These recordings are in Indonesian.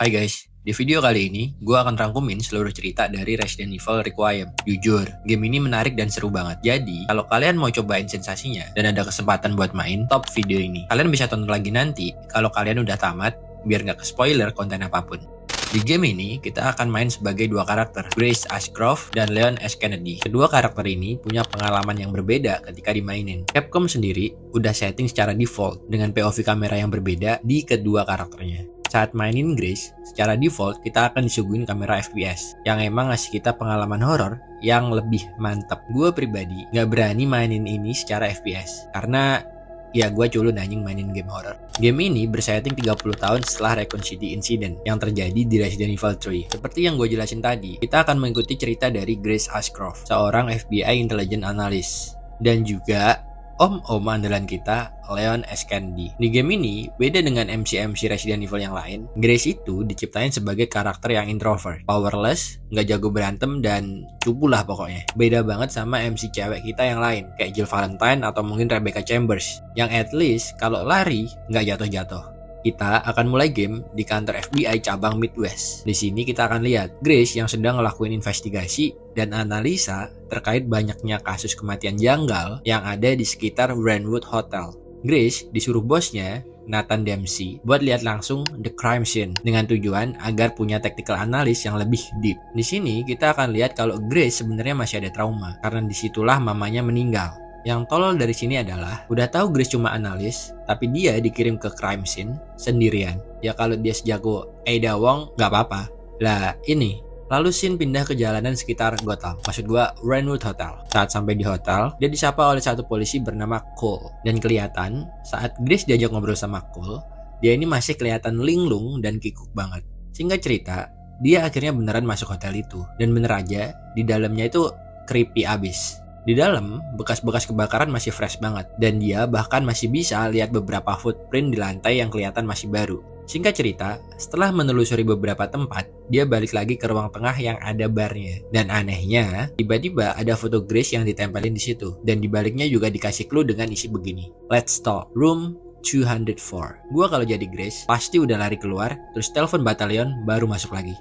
Hai guys, di video kali ini gue akan rangkumin seluruh cerita dari Resident Evil Requiem. Jujur, game ini menarik dan seru banget. Jadi, kalau kalian mau cobain sensasinya dan ada kesempatan buat main, top video ini. Kalian bisa tonton lagi nanti kalau kalian udah tamat, biar nggak ke-spoiler konten apapun. Di game ini, kita akan main sebagai dua karakter, Grace Ashcroft dan Leon S. Kennedy. Kedua karakter ini punya pengalaman yang berbeda ketika dimainin. Capcom sendiri udah setting secara default dengan POV kamera yang berbeda di kedua karakternya. Saat mainin Grace, secara default kita akan disuguhin kamera FPS yang emang ngasih kita pengalaman horor yang lebih mantap. Gue pribadi gak berani mainin ini secara FPS karena ya gue culun anjing mainin game horror. Game ini bersetting 30 tahun setelah Raccoon City Incident yang terjadi di Resident Evil 3. Seperti yang gue jelasin tadi, kita akan mengikuti cerita dari Grace Ashcroft, seorang FBI Intelligence Analyst, dan juga om-om andalan kita, Leon S. Kennedy. Di game ini, beda dengan MC-MC Resident Evil yang lain, Grace itu diciptain sebagai karakter yang introvert, powerless, nggak jago berantem, dan cupu lah pokoknya. Beda banget sama MC cewek kita yang lain, kayak Jill Valentine atau mungkin Rebecca Chambers, yang at least kalau lari nggak jatuh-jatuh. Kita akan mulai game di kantor FBI cabang Midwest. Di sini kita akan lihat Grace yang sedang ngelakuin investigasi dan analisa terkait banyaknya kasus kematian janggal yang ada di sekitar Brentwood Hotel. Grace disuruh bosnya, Nathan Dempsey, buat lihat langsung the crime scene dengan tujuan agar punya tactical analysis yang lebih deep. Di sini kita akan lihat kalau Grace sebenarnya masih ada trauma karena disitulah mamanya meninggal. Yang tolol dari sini adalah, udah tahu Grace cuma analis, tapi dia dikirim ke crime scene sendirian. Ya kalau dia sejago Ada Wong, nggak apa-apa. Lah ini, lalu scene pindah ke jalanan sekitar Gotham. Maksud gua Brentwood Hotel. Saat sampai di hotel, dia disapa oleh satu polisi bernama Cole. Dan kelihatan, saat Grace diajak ngobrol sama Cole, dia ini masih kelihatan linglung dan kikuk banget. Singkat cerita, dia akhirnya beneran masuk hotel itu. Dan bener aja, di dalamnya itu creepy abis. Di dalam, bekas-bekas kebakaran masih fresh banget, dan dia bahkan masih bisa lihat beberapa footprint di lantai yang kelihatan masih baru. Singkat cerita, setelah menelusuri beberapa tempat, dia balik lagi ke ruang tengah yang ada barnya. Dan anehnya, tiba-tiba ada foto Grace yang ditempelin di situ, dan di baliknya juga dikasih clue dengan isi begini. Let's talk, room 204. Gua kalau jadi Grace, pasti udah lari keluar, terus telepon batalion, baru masuk lagi.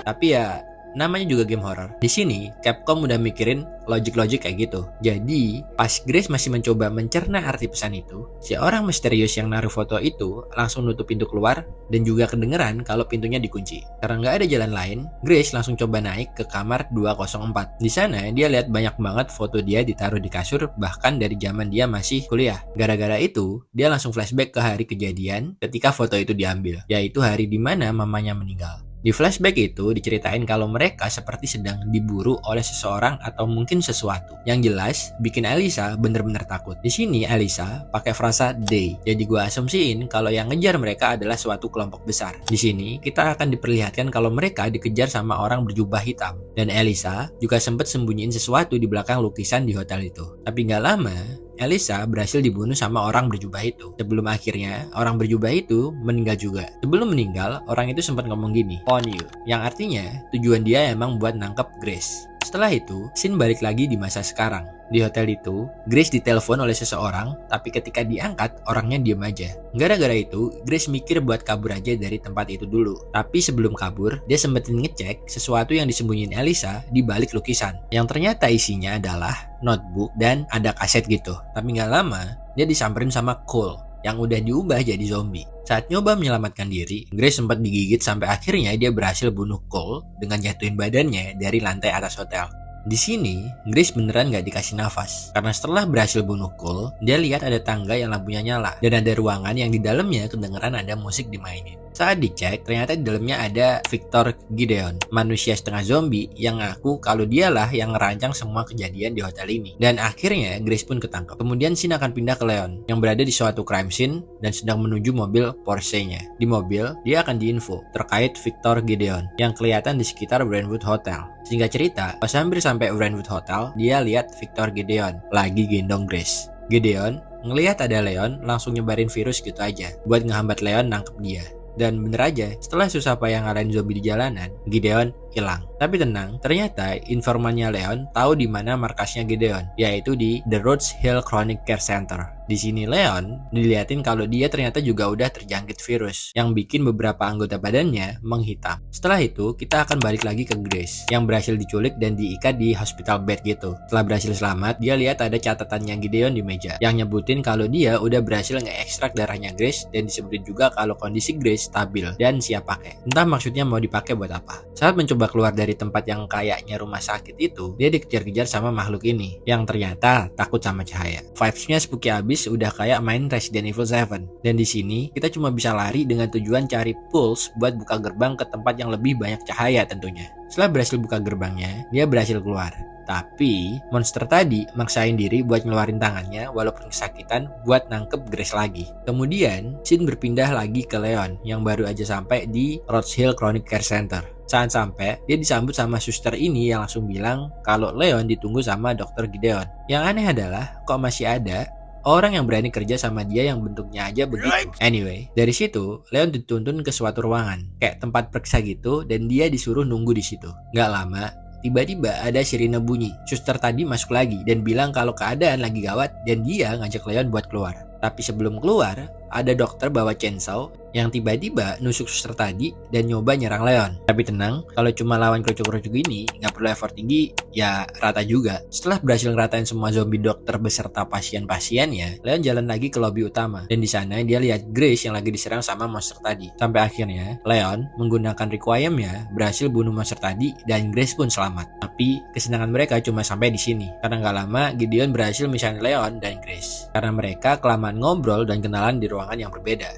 Tapi ya, namanya juga game horror. Di sini, Capcom udah mikirin logic-logic kayak gitu. Jadi, pas Grace masih mencoba mencerna arti pesan itu, si orang misterius yang naruh foto itu langsung nutup pintu keluar dan juga kedengeran kalau pintunya dikunci. Karena nggak ada jalan lain, Grace langsung coba naik ke kamar 204. Di sana, dia lihat banyak banget foto dia ditaruh di kasur bahkan dari zaman dia masih kuliah. Gara-gara itu, dia langsung flashback ke hari kejadian ketika foto itu diambil, yaitu hari dimana mamanya meninggal. Di flashback itu diceritain kalau mereka seperti sedang diburu oleh seseorang atau mungkin sesuatu. Yang jelas bikin Elisa bener-bener takut. Di sini Elisa pakai frasa they. Jadi gua asumsiin kalau yang ngejar mereka adalah suatu kelompok besar. Di sini kita akan diperlihatkan kalau mereka dikejar sama orang berjubah hitam. Dan Elisa juga sempat sembunyiin sesuatu di belakang lukisan di hotel itu. Tapi nggak lama, Elisa berhasil dibunuh sama orang berjubah itu. Sebelum akhirnya orang berjubah itu meninggal juga. Sebelum meninggal, orang itu sempat ngomong gini, "On you," yang artinya tujuan dia emang buat nangkep Grace. Setelah itu, scene balik lagi di masa sekarang. Di hotel itu, Grace ditelepon oleh seseorang, tapi ketika diangkat, orangnya diem aja. Gara-gara itu, Grace mikir buat kabur aja dari tempat itu dulu. Tapi sebelum kabur, dia sempetin ngecek sesuatu yang disembunyiin Elisa di balik lukisan. Yang ternyata isinya adalah notebook dan ada kaset gitu. Tapi gak lama, dia disamperin sama Cole yang udah diubah jadi zombie. Saat nyoba menyelamatkan diri, Grace sempat digigit sampai akhirnya dia berhasil bunuh Cole dengan jatuhin badannya dari lantai atas hotel. Di sini, Grace beneran gak dikasih nafas. Karena setelah berhasil bunuh Cole, dia lihat ada tangga yang lampunya nyala. Dan ada ruangan yang di dalamnya kedengeran ada musik dimainin. Saat dicek, ternyata di dalamnya ada Victor Gideon, manusia setengah zombie yang ngaku kalau dialah yang ngerancang semua kejadian di hotel ini. Dan akhirnya Grace pun ketangkep. Kemudian scene akan pindah ke Leon, yang berada di suatu crime scene dan sedang menuju mobil Porsche-nya. Di mobil, dia akan diinfo terkait Victor Gideon yang kelihatan di sekitar Brentwood Hotel. Singkat cerita, pas hampir sampai Brentwood Hotel, dia lihat Victor Gideon lagi gendong Grace. Gideon ngelihat ada Leon, langsung nyebarin virus gitu aja buat ngehambat Leon nangkep dia. Dan bener aja, setelah susah payah ngalahin zombie di jalanan, Gideon hilang. Tapi tenang, ternyata informannya Leon tahu di mana markasnya Gideon, yaitu di The Rhodes Hill Chronic Care Center. Di sini Leon diliatin kalau dia ternyata juga udah terjangkit virus yang bikin beberapa anggota badannya menghitam. Setelah itu, kita akan balik lagi ke Grace yang berhasil diculik dan diikat di hospital bed gitu. Setelah berhasil selamat, dia lihat ada catatannya Gideon di meja yang nyebutin kalau dia udah berhasil nge-ekstrak darahnya Grace dan disebutin juga kalau kondisi Grace stabil dan siap pakai. Entah maksudnya mau dipakai buat apa. Saat mencoba keluar dari tempat yang kayaknya rumah sakit itu, dia dikejar-kejar sama makhluk ini yang ternyata takut sama cahaya. Vibes-nya spooky abis, udah kayak main Resident Evil 7. Dan di sini kita cuma bisa lari dengan tujuan cari pulse buat buka gerbang ke tempat yang lebih banyak cahaya tentunya. Setelah berhasil buka gerbangnya, dia berhasil keluar. Tapi monster tadi maksain diri buat ngeluarin tangannya walaupun kesakitan buat nangkep Grace lagi. Kemudian scene berpindah lagi ke Leon yang baru aja sampai di Rhodes Hill Chronic Care Center. Saat sampai, dia disambut sama suster ini yang langsung bilang kalau Leon ditunggu sama Dr. Gideon. Yang aneh adalah kok masih ada orang yang berani kerja sama dia yang bentuknya aja begitu. Anyway, dari situ Leon dituntun ke suatu ruangan kayak tempat periksa gitu dan dia disuruh nunggu di situ. Gak lama, tiba-tiba ada sirine bunyi. Suster tadi masuk lagi dan bilang kalau keadaan lagi gawat dan dia ngajak Leon buat keluar. Tapi sebelum keluar, ada dokter bawa chainsaw yang tiba-tiba nusuk suster tadi dan nyoba nyerang Leon. Tapi tenang, kalau cuma lawan kerucuk-kerucuk ini, nggak perlu effort tinggi, ya rata juga. Setelah berhasil ngeratain semua zombie dokter beserta pasien-pasiennya, Leon jalan lagi ke lobi utama. Dan di sana dia lihat Grace yang lagi diserang sama monster tadi. Sampai akhirnya, Leon menggunakan requiem-nya berhasil bunuh monster tadi dan Grace pun selamat. Tapi kesenangan mereka cuma sampai di sini. Karena nggak lama, Gideon berhasil misahin Leon dan Grace. Karena mereka kelamaan ngobrol dan kenalan di ruangan yang berbeda.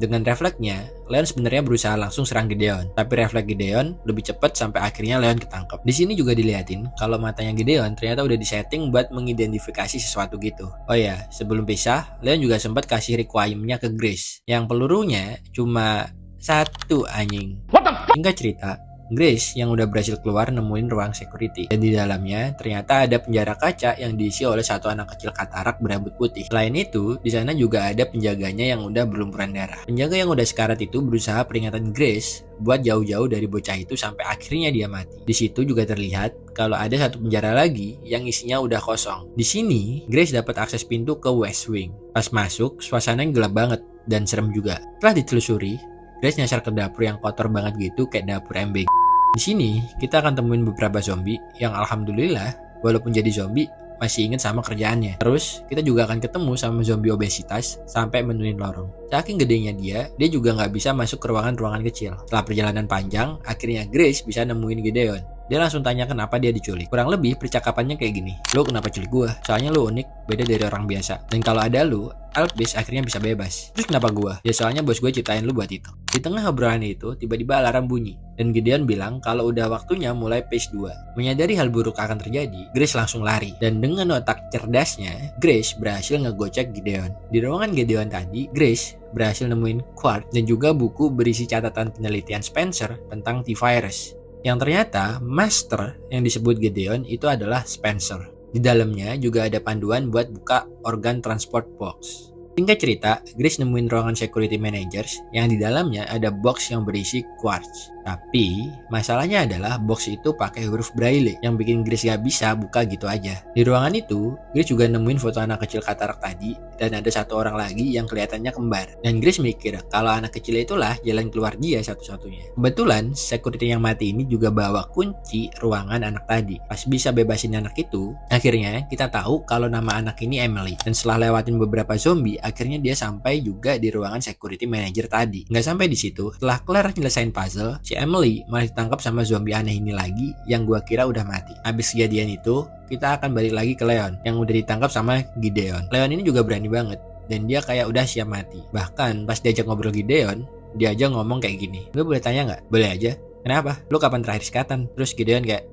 Dengan refleksnya, Leon sebenarnya berusaha langsung serang Gideon, tapi refleks Gideon lebih cepat sampai akhirnya Leon ketangkep. Di sini juga dilihatin kalau matanya Gideon ternyata udah disetting buat mengidentifikasi sesuatu gitu. Oh ya, sebelum pisah, Leon juga sempat kasih requiem-nya ke Grace, yang pelurunya cuma satu anjing. Hingga cerita, Grace yang udah berhasil keluar nemuin ruang security dan di dalamnya ternyata ada penjara kaca yang diisi oleh satu anak kecil katarak berambut putih. Selain itu, di sana juga ada penjaganya yang udah berlumuran darah. Penjaga yang udah sekarat itu berusaha peringatan Grace buat jauh-jauh dari bocah itu sampai akhirnya dia mati. Di situ juga terlihat kalau ada satu penjara lagi yang isinya udah kosong. Di sini, Grace dapat akses pintu ke West Wing. Pas masuk, suasananya gelap banget dan serem juga. Setelah ditelusuri, Grace nyasar ke dapur yang kotor banget gitu kayak dapur MBG. Di sini, kita akan temuin beberapa zombie yang alhamdulillah, walaupun jadi zombie, masih inget sama kerjaannya. Terus, kita juga akan ketemu sama zombie obesitas sampai menuin lorong. Saking gedenya dia juga nggak bisa masuk ke ruangan-ruangan kecil. Setelah perjalanan panjang, akhirnya Grace bisa nemuin Gideon. Dia langsung tanya kenapa dia diculik. Kurang lebih percakapannya kayak gini. Lu kenapa culik gua? Soalnya lu unik, beda dari orang biasa. Dan kalau ada lu, Albis akhirnya bisa bebas. Terus kenapa gua? Ya soalnya bos gue ciptain lu buat itu. Di tengah obrolan itu, tiba-tiba alarm bunyi. Dan Gideon bilang kalau udah waktunya mulai phase 2. Menyadari hal buruk akan terjadi, Grace langsung lari. Dan dengan otak cerdasnya, Grace berhasil ngegocek Gideon. Di ruangan Gideon tadi, Grace berhasil nemuin quartz dan juga buku berisi catatan penelitian Spencer tentang T-Virus. Yang ternyata master yang disebut Gideon itu adalah Spencer. Di dalamnya juga ada panduan buat buka organ transport box. Singkat cerita, Grace nemuin ruangan security managers yang di dalamnya ada box yang berisi quartz. Tapi, masalahnya adalah box itu pakai huruf braille yang bikin Grace gak bisa buka gitu aja. Di ruangan itu, Grace juga nemuin foto anak kecil katarak tadi dan ada satu orang lagi yang kelihatannya kembar. Dan Grace mikir kalau anak kecil itulah jalan keluar dia satu-satunya. Kebetulan, security yang mati ini juga bawa kunci ruangan anak tadi. Pas bisa bebasin anak itu, akhirnya kita tahu kalau nama anak ini Emily. Dan setelah lewatin beberapa zombie, akhirnya dia sampai juga di ruangan security manager tadi. Nggak sampai di situ, setelah kelar nyelesain puzzle, si Emily malah ditangkap sama zombie aneh ini lagi yang gua kira udah mati. Habis kejadian itu, kita akan balik lagi ke Leon yang udah ditangkap sama Gideon. Leon ini juga berani banget dan dia kayak udah siap mati. Bahkan pas diajak ngobrol Gideon, dia aja ngomong kayak gini. Gue boleh tanya nggak? Boleh aja. Kenapa? Lu kapan terakhir sekatan? Terus Gideon kayak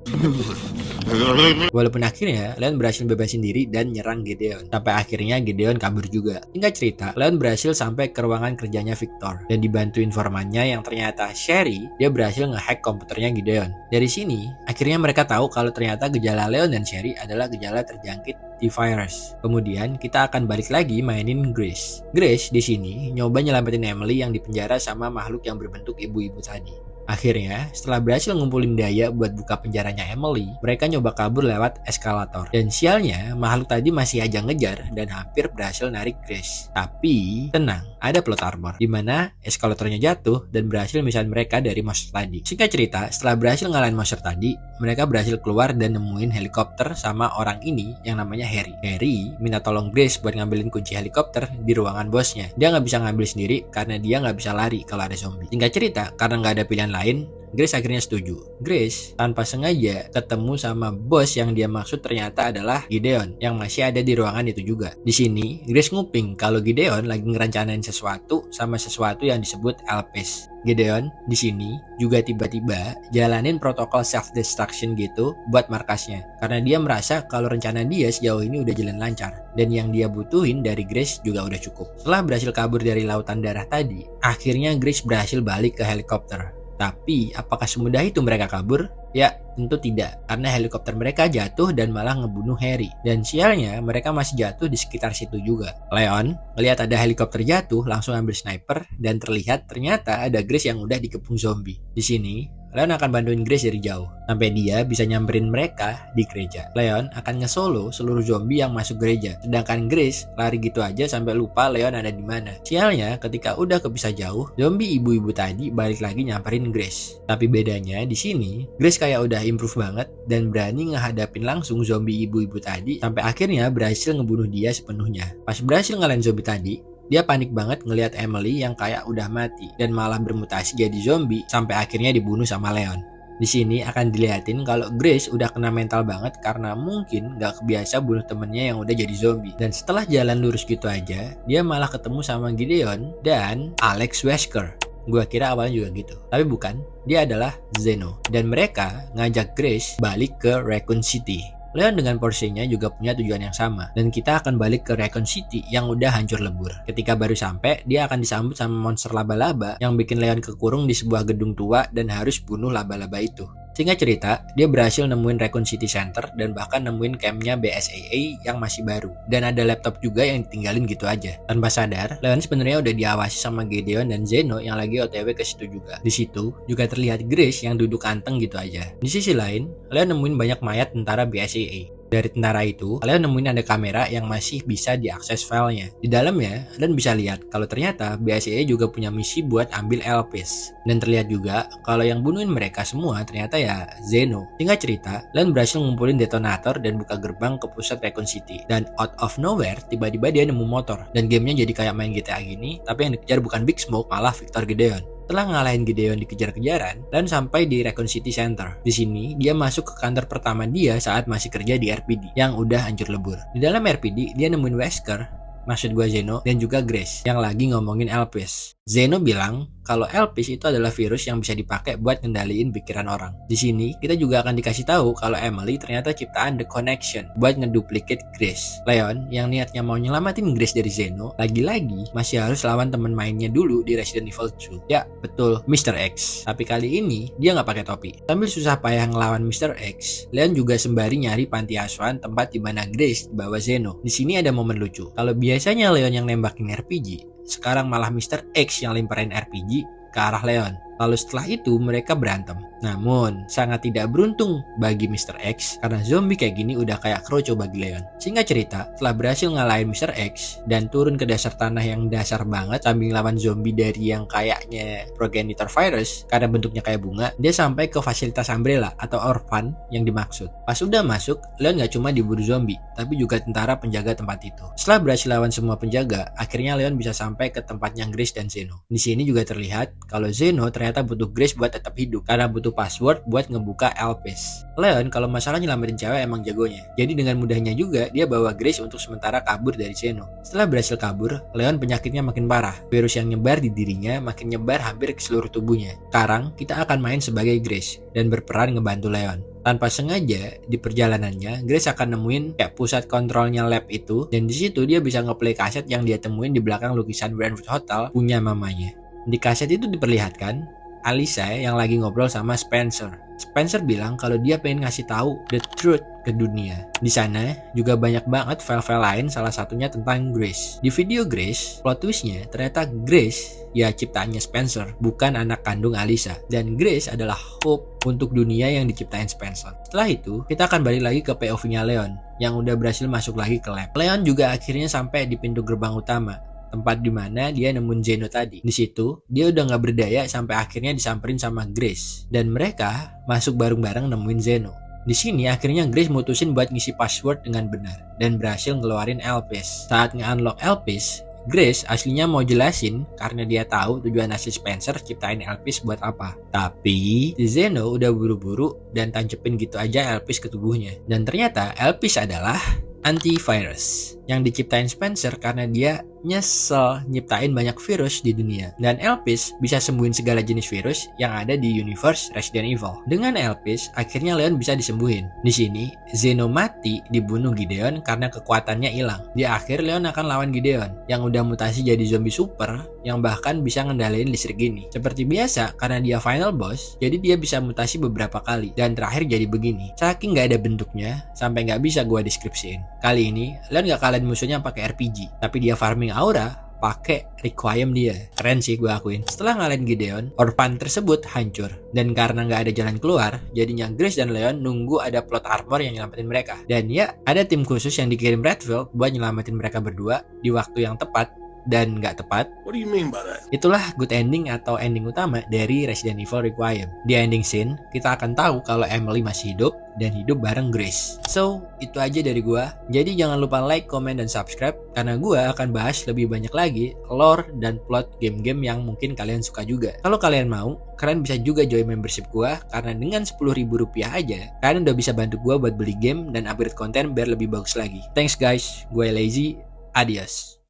walaupun akhirnya Leon berhasil bebasin diri dan nyerang Gideon. Sampai akhirnya Gideon kabur juga. Singkat cerita, Leon berhasil sampai ke ruangan kerjanya Victor dan dibantu informannya yang ternyata Sherry. Dia berhasil ngehack komputernya Gideon. Dari sini, akhirnya mereka tahu kalau ternyata gejala Leon dan Sherry adalah gejala terjangkit T-Virus. Kemudian kita akan balik lagi mainin Grace. Grace di sini nyoba nyelamatin Emily yang dipenjara sama makhluk yang berbentuk ibu-ibu tadi. Akhirnya, setelah berhasil ngumpulin daya buat buka penjaranya Emily, mereka nyoba kabur lewat eskalator. Dan sialnya, makhluk tadi masih aja ngejar dan hampir berhasil narik Grace. Tapi, tenang, ada plot armor, di mana eskalatornya jatuh dan berhasil misahin mereka dari monster tadi. Singkat cerita, setelah berhasil ngalahin monster tadi, mereka berhasil keluar dan nemuin helikopter sama orang ini yang namanya Harry. Harry minta tolong Grace buat ngambilin kunci helikopter di ruangan bosnya. Dia nggak bisa ngambil sendiri karena dia nggak bisa lari kalau ada zombie. Singkat cerita, karena nggak ada pilihan lain, Grace akhirnya setuju. Grace tanpa sengaja ketemu sama bos yang dia maksud ternyata adalah Gideon yang masih ada di ruangan itu juga. Di sini, Grace nguping kalau Gideon lagi ngerencanain sesuatu sama sesuatu yang disebut Elpis. Gideon di sini juga tiba-tiba jalanin protokol self-destruction gitu buat markasnya. Karena dia merasa kalau rencana dia sejauh ini udah jalan lancar. Dan yang dia butuhin dari Grace juga udah cukup. Setelah berhasil kabur dari lautan darah tadi, akhirnya Grace berhasil balik ke helikopter. Tapi, apakah semudah itu mereka kabur? Ya, tentu tidak. Karena helikopter mereka jatuh dan malah ngebunuh Harry. Dan sialnya, mereka masih jatuh di sekitar situ juga. Leon melihat ada helikopter jatuh, langsung ambil sniper, dan terlihat ternyata ada Grace yang udah dikepung zombie. Di sini, Leon akan bantuin Grace dari jauh, sampai dia bisa nyamperin mereka di gereja. Leon akan nge-solo seluruh zombie yang masuk gereja, sedangkan Grace lari gitu aja sampai lupa Leon ada di mana. Sialnya, ketika udah kepisah jauh, zombie ibu-ibu tadi balik lagi nyamperin Grace. Tapi bedanya di sini, Grace kayak udah improve banget dan berani ngehadapin langsung zombie ibu-ibu tadi sampai akhirnya berhasil ngebunuh dia sepenuhnya. Pas berhasil ngalahin zombie tadi, dia panik banget ngelihat Emily yang kayak udah mati dan malah bermutasi jadi zombie sampai akhirnya dibunuh sama Leon. Di sini akan dilihatin kalau Grace udah kena mental banget karena mungkin gak kebiasa bunuh temennya yang udah jadi zombie. Dan setelah jalan lurus gitu aja, dia malah ketemu sama Gideon dan Alex Wesker. Gua kira awalnya juga gitu, tapi bukan. Dia adalah Zeno dan mereka ngajak Grace balik ke Raccoon City. Leon dengan porsinya juga punya tujuan yang sama, dan kita akan balik ke Raccoon City yang udah hancur lebur. Ketika baru sampai, dia akan disambut sama monster laba-laba yang bikin Leon kekurung di sebuah gedung tua dan harus bunuh laba-laba itu. Singkat cerita, dia berhasil nemuin Raccoon City Center dan bahkan nemuin campnya BSAA yang masih baru. Dan ada laptop juga yang ditinggalin gitu aja. Tanpa sadar, Leon sebenarnya udah diawasi sama Gideon dan Zeno yang lagi OTW ke situ juga. Di situ juga terlihat Grace yang duduk anteng gitu aja. Di sisi lain, Leon nemuin banyak mayat tentara BSAA. Dari tentara itu, kalian nemuin ada kamera yang masih bisa diakses filenya. Di dalamnya, kalian bisa lihat kalau ternyata BSAA juga punya misi buat ambil Elpis. Dan terlihat juga kalau yang bunuhin mereka semua ternyata ya Zeno. Singkat cerita, kalian berhasil ngumpulin detonator dan buka gerbang ke pusat Raccoon City. Dan out of nowhere, tiba-tiba dia nemu motor. Dan gamenya jadi kayak main GTA gini, tapi yang dikejar bukan Big Smoke, malah Victor Gideon. Setelah ngalahin Gideon dikejar-kejaran dan sampai di Raccoon City Center. Di sini, dia masuk ke kantor pertama dia saat masih kerja di RPD yang udah hancur lebur. Di dalam RPD, dia nemuin Wesker, maksud gue Zeno, dan juga Grace yang lagi ngomongin Elpis. Zeno bilang kalau Elpis itu adalah virus yang bisa dipakai buat ngendaliin pikiran orang. Di sini, kita juga akan dikasih tahu kalau Emily ternyata ciptaan The Connection buat ngeduplicate Grace. Leon yang niatnya mau nyelamatin Grace dari Zeno, lagi-lagi masih harus lawan teman mainnya dulu di Resident Evil 2. Ya, betul, Mr. X. Tapi kali ini, dia nggak pakai topi. Sambil susah payah ngelawan Mr. X, Leon juga sembari nyari panti asuhan tempat di mana Grace dibawa Zeno. Di sini ada momen lucu. Kalau biasanya Leon yang nembakin RPG, sekarang malah Mr. X yang lemparin RPG ke arah Leon. Lalu setelah itu mereka berantem. Namun sangat tidak beruntung bagi Mr. X karena zombie kayak gini udah kayak kroco bagi Leon. Singkat cerita, setelah berhasil ngalahin Mr. X dan turun ke dasar tanah yang dasar banget sambil lawan zombie dari yang kayaknya progenitor virus karena bentuknya kayak bunga, dia sampai ke fasilitas Umbrella atau orphan yang dimaksud. Pas udah masuk, Leon gak cuma diburu zombie, tapi juga tentara penjaga tempat itu. Setelah berhasil lawan semua penjaga, akhirnya Leon bisa sampai ke tempatnya Grace dan Zeno. Di sini juga terlihat kalau Zeno ternyata butuh Grace buat tetap hidup karena butuh password buat ngebuka Elpis. Leon kalau masalah nyelamatin cewek emang jagonya. Jadi dengan mudahnya juga dia bawa Grace untuk sementara kabur dari Zeno. Setelah berhasil kabur, Leon penyakitnya makin parah. Virus yang nyebar di dirinya makin nyebar hampir ke seluruh tubuhnya. Sekarang kita akan main sebagai Grace dan berperan ngebantu Leon. Tanpa sengaja di perjalanannya, Grace akan nemuin kayak pusat kontrolnya lab itu, dan di situ dia bisa ngeplay kaset yang dia temuin di belakang lukisan Brentwood Hotel punya mamanya. Di kaset itu diperlihatkan Alisa yang lagi ngobrol sama Spencer. Spencer bilang kalau dia pengen ngasih tahu the truth ke dunia. Di sana juga banyak banget file-file lain, salah satunya tentang Grace. Di video Grace, plot twistnya ternyata Grace ya ciptaannya Spencer, bukan anak kandung Alisa. Dan Grace adalah hope untuk dunia yang diciptain Spencer. Setelah itu, kita akan balik lagi ke POV-nya Leon yang udah berhasil masuk lagi ke lab. Leon juga akhirnya sampai di pintu gerbang utama, tempat dimana dia nemuin Zeno tadi. Di situ, dia udah nggak berdaya sampai akhirnya disamperin sama Grace. Dan mereka masuk bareng-bareng nemuin Zeno. Di sini akhirnya Grace mutusin buat ngisi password dengan benar dan berhasil ngeluarin Elpis. Saat nge-unlock Elpis, Grace aslinya mau jelasin karena dia tahu tujuan asli Spencer ciptain Elpis buat apa. Tapi Zeno udah buru-buru dan tancepin gitu aja Elpis ke tubuhnya. Dan ternyata Elpis adalah antivirus yang diciptain Spencer karena dia nyesel nyiptain banyak virus di dunia. Dan Elpis bisa sembuhin segala jenis virus yang ada di universe Resident Evil. Dengan Elpis, akhirnya Leon bisa disembuhin. Di sini, Zeno mati dibunuh Gideon karena kekuatannya hilang. Di akhir, Leon akan lawan Gideon yang udah mutasi jadi zombie super yang bahkan bisa ngendaliin listrik gini. Seperti biasa, karena dia final boss, jadi dia bisa mutasi beberapa kali. Dan terakhir jadi begini. Saking nggak ada bentuknya, sampai nggak bisa gua deskripsiin. Kali ini, Leon nggak kalahin musuhnya pakai RPG, tapi dia farming aura pakai Requiem dia. Keren sih gue akuin. Setelah ngalahin Gideon, orphan tersebut hancur. Dan karena nggak ada jalan keluar, jadinya Grace dan Leon nunggu ada plot armor yang nyelamatin mereka. Dan ya, ada tim khusus yang dikirim Redfield buat nyelamatin mereka berdua di waktu yang tepat dan nggak tepat. What do you mean by that? Itulah good ending atau ending utama dari Resident Evil Requiem. Di ending scene, kita akan tahu kalau Emily masih hidup dan hidup bareng Grace. So, itu aja dari gua. Jadi jangan lupa like, comment, dan subscribe karena gua akan bahas lebih banyak lagi lore dan plot game-game yang mungkin kalian suka juga. Kalau kalian mau, kalian bisa juga join membership gua karena dengan Rp10.000 aja, kalian udah bisa bantu gua buat beli game dan upgrade konten biar lebih bagus lagi. Thanks guys, gue Lazy, adios.